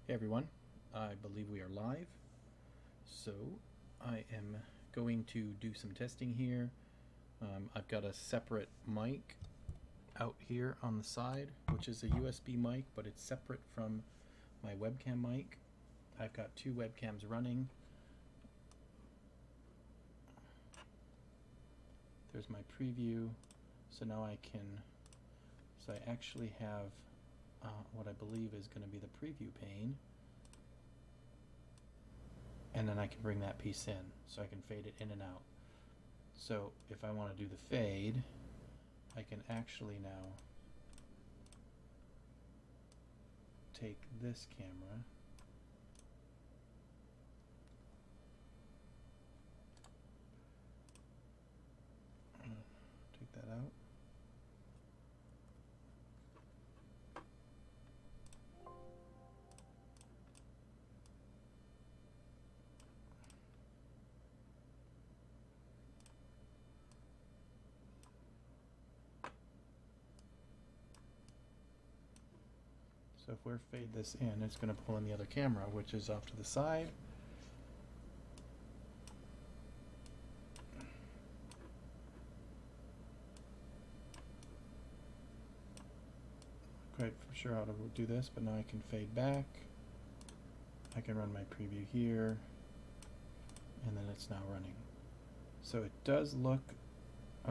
Hey everyone, I believe we are live. So I am going to do some testing here. I've got a separate mic out here on the side, which is a USB mic, but it's separate from my webcam mic. I've got two webcams running. There's my preview. So now I actually have what I believe is going to be the preview pane. And then I can bring that piece in, so I can fade it in and out. So if I want to do the fade, I can actually now take this camera take that out. So if we fade this in, it's going to pull in the other camera, which is off to the side. Not quite sure how to do this, but now I can fade back. I can run my preview here, and then it's now running. So it does look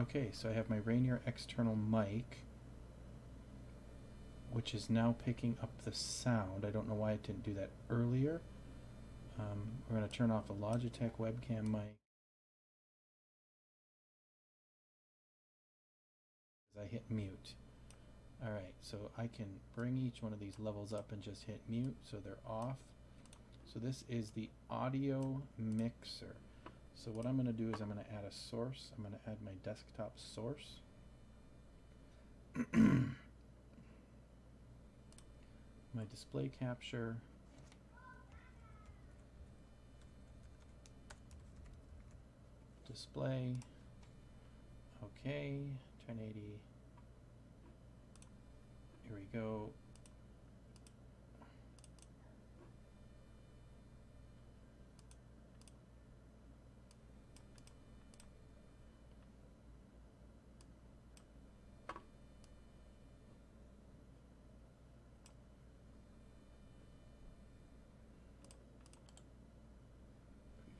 okay. So I have my Rainier external mic, which is now picking up the sound. I don't know why it didn't do that earlier. We're going to turn off the Logitech webcam mic. As I hit mute. Alright, so I can bring each one of these levels up and just hit mute so they're off. So this is the audio mixer. So what I'm going to do is I'm going to add a source. I'm going to add my desktop source. My display capture. Display. Okay, 1080. Here we go.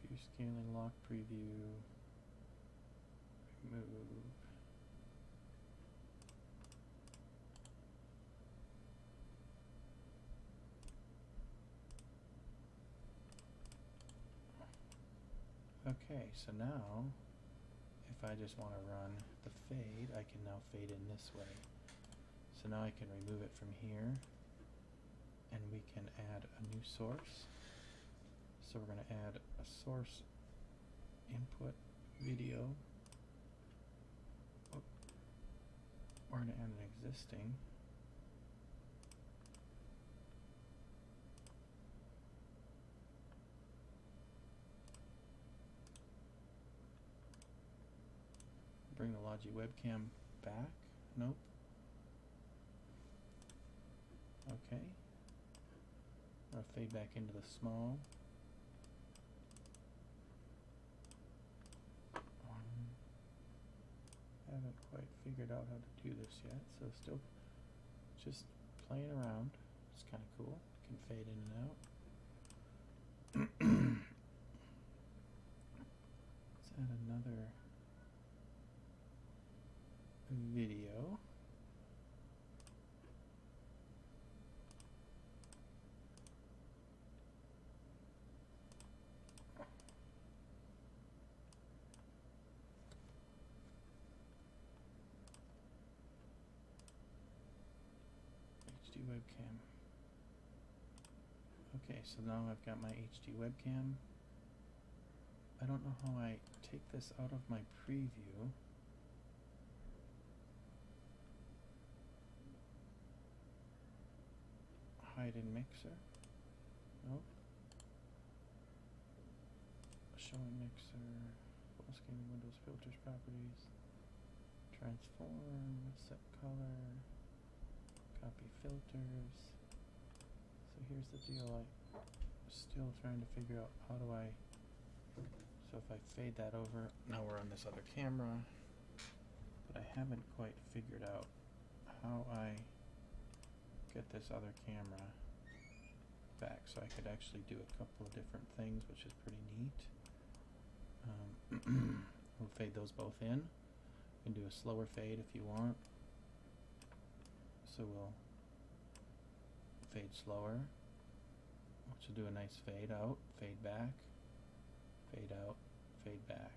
Preview scaling, lock preview. Remove. Okay, so now if I just want to run the fade, I can now fade in this way. So now I can remove it from here, and we can add a new source. So we're going to add a source input video. Oh, we're going to add an existing. Bring the Logi webcam back. Nope. Okay. I'll fade back into the small. Haven't quite figured out how to do this yet, so still just playing around. It's kind of cool. Can fade in and out. Let's add another video. HD webcam. Okay, so now I've got my HD webcam. I don't know how I take this out of my preview. Hide in mixer. Nope. Showing mixer. Full screen Windows filters properties. Transform. Set color. Copy filters. So here's the deal, I'm still trying to figure out how do I, so if I fade that over, now we're on this other camera, but I haven't quite figured out how I get this other camera back, so I could actually do a couple of different things, which is pretty neat. We'll fade those both in. You can do a slower fade if you want. So we'll fade slower, which will do a nice fade out, fade back, fade out, fade back.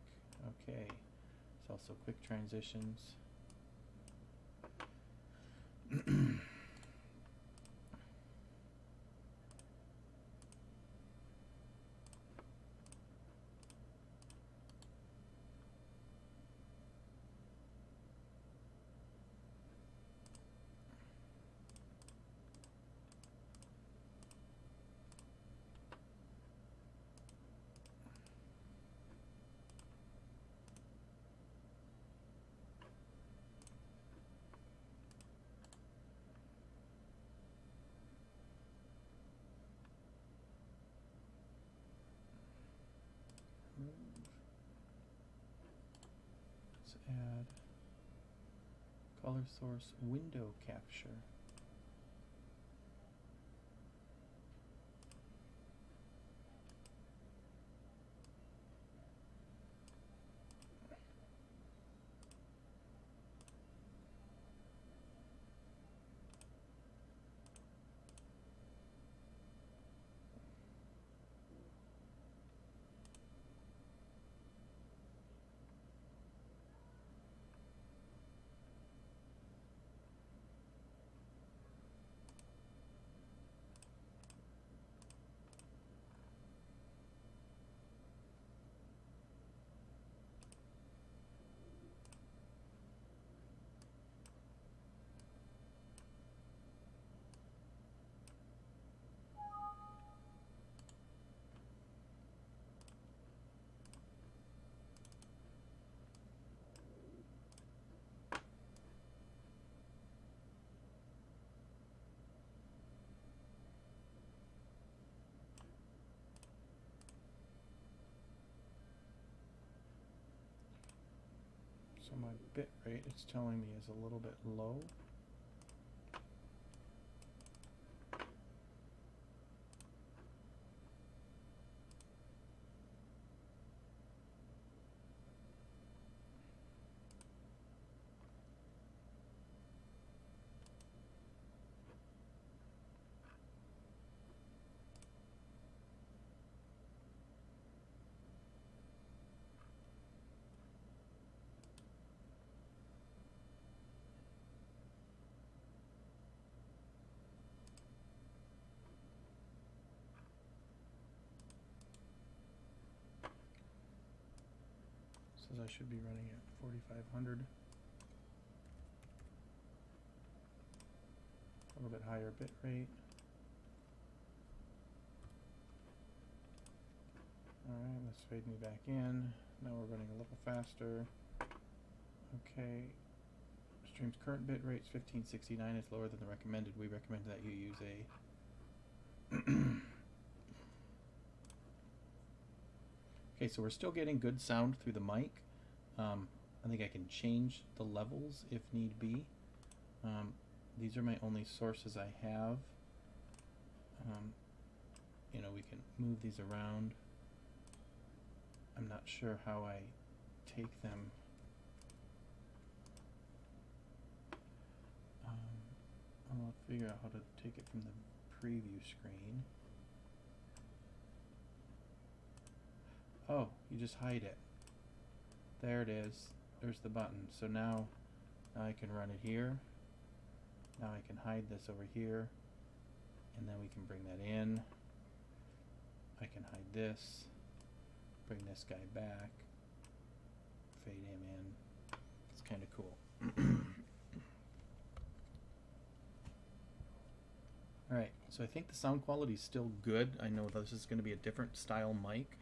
Okay, it's also quick transitions. Let's add color source window capture. So my bit rate, it's telling me, is a little bit low. Says I should be running at 4500. A little bit higher bit rate. Alright, let's fade me back in. Now we're running a little faster. Okay. Stream's current bit rate is 1569. It's lower than the recommended. We recommend that you use a okay, so we're still getting good sound through the mic. I think I can change the levels if need be. These are my only sources I have. You know, we can move these around. I'm not sure how I take them. I'll figure out how to take it from the preview screen. Oh, you just hide it. There it is. There's the button. So now I can run it here. Now I can hide this over here. And then we can bring that in. I can hide this. Bring this guy back. Fade him in. It's kind of cool. Alright, so I think the sound quality is still good. I know this is going to be a different style mic.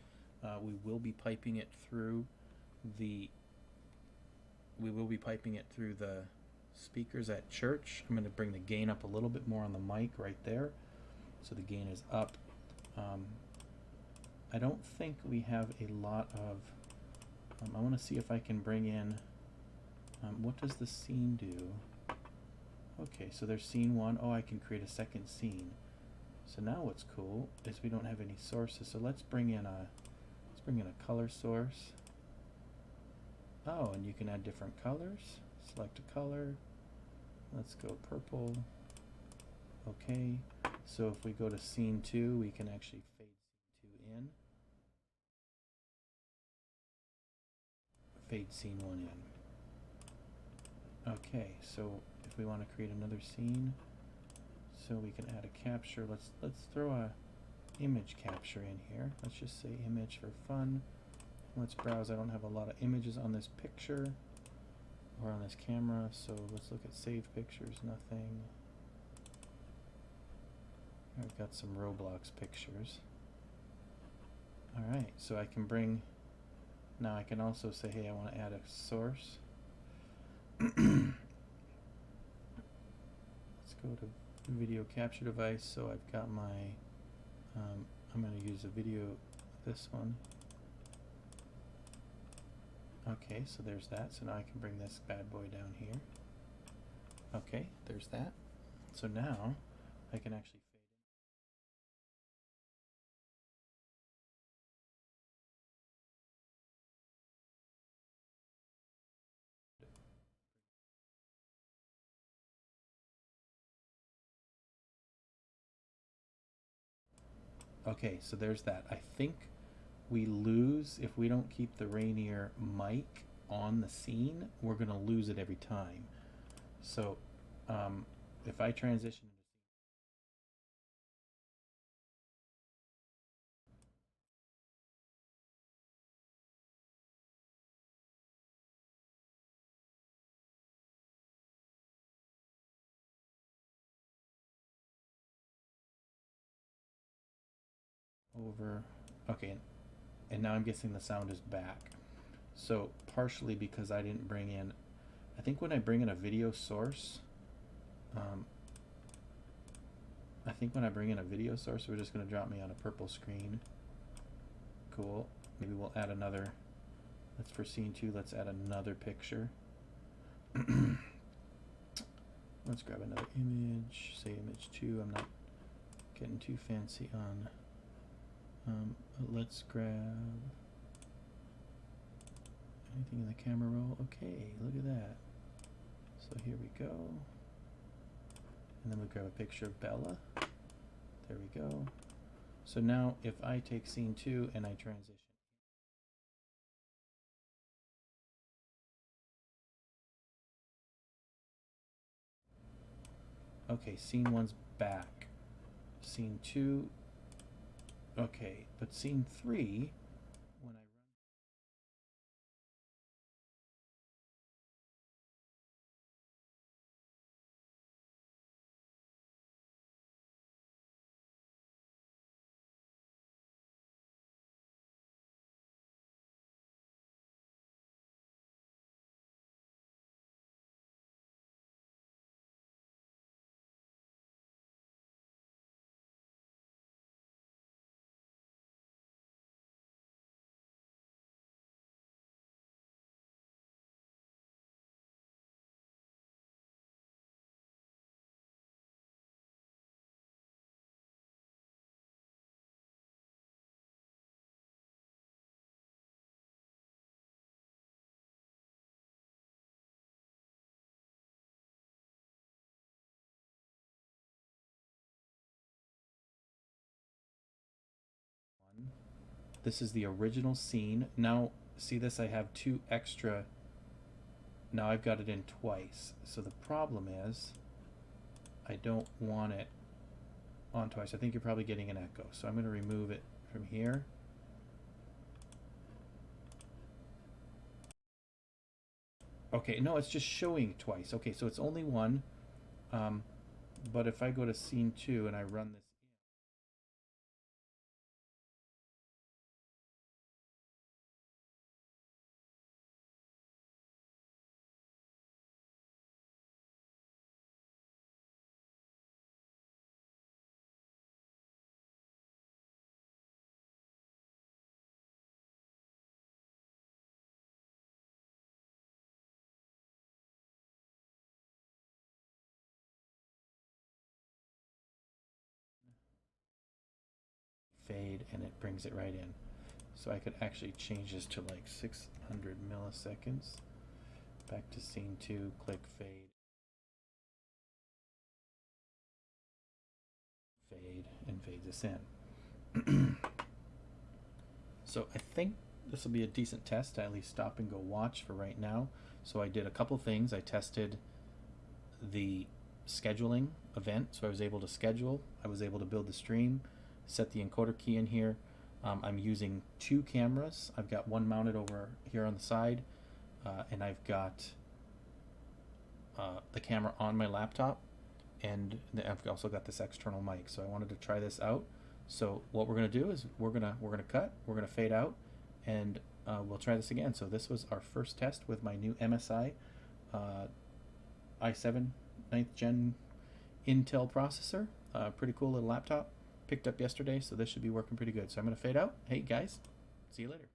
We will be piping it through the speakers at church. I'm going to bring the gain up a little bit more on the mic right there. so the gain is up. I don't think we have a lot of, I want to see if I can bring in, what does the scene do? Okay, so there's scene 1. Oh, I can create a second scene. So now what's cool is we don't have any sources. So let's bring in a color source. Oh, and you can add different colors. Select a color. Let's go purple. Okay. So if we go to scene 2, we can actually fade scene 2 in. Fade scene 1 in. Okay, so if we want to create another scene, so we can add a capture. Let's throw a image capture in here. Let's just say image for fun. Let's browse. I don't have a lot of images on this picture or on this camera, so let's look at saved pictures. Nothing. I've got some Roblox pictures. Alright, so I can bring, now I can also say, hey, I want to add a source. Let's go to video capture device. So I've got my, I'm going to use a video, this one. Okay, so there's that. So now I can bring this bad boy down here. Okay, there's that. So now I can actually fade in. Okay, so there's that. I think we lose if we don't keep the Rainier mic on the scene. We're going to lose it every time. So if I transition over, okay, and now I'm guessing the sound is back. So partially because I didn't bring in, I think when I bring in a video source, I think when I bring in a video source, we're just going to drop me on a purple screen. Cool. Maybe we'll add another, that's for scene 2, let's add another picture. Let's grab another image, say image 2. I'm not getting too fancy on, let's grab anything in the camera roll. Okay, look at that. So here we go. And then we grab a picture of Bella. There we go. So now if I take scene 2 and I transition. Okay, scene 1's back. Scene 2. Okay, but scene 3, when I this is the original scene. Now, see this? I have 2 extra. Now I've got it in twice. So the problem is, I don't want it on twice. I think you're probably getting an echo. So I'm going to remove it from here. Okay, no, it's just showing twice. Okay, so it's only one. But if I go to scene 2 and I run this fade, and it brings it right in. So I could actually change this to like 600 milliseconds. Back to scene 2, click fade. Fade, and fade this in. So I think this will be a decent test to at least stop and go watch for right now. So I did a couple things. I tested the scheduling event, so I was able to schedule. I was able to build the stream, set the encoder key in here. I'm using 2 cameras. I've got one mounted over here on the side, and I've got the camera on my laptop, and I've also got this external mic. So I wanted to try this out. So what we're gonna do is we're gonna cut, we're gonna fade out, and we'll try this again. So this was our first test with my new MSI i7 9th gen Intel processor. Pretty cool little laptop. Picked up yesterday, so this should be working pretty good. So I'm gonna fade out. Hey guys, see you later.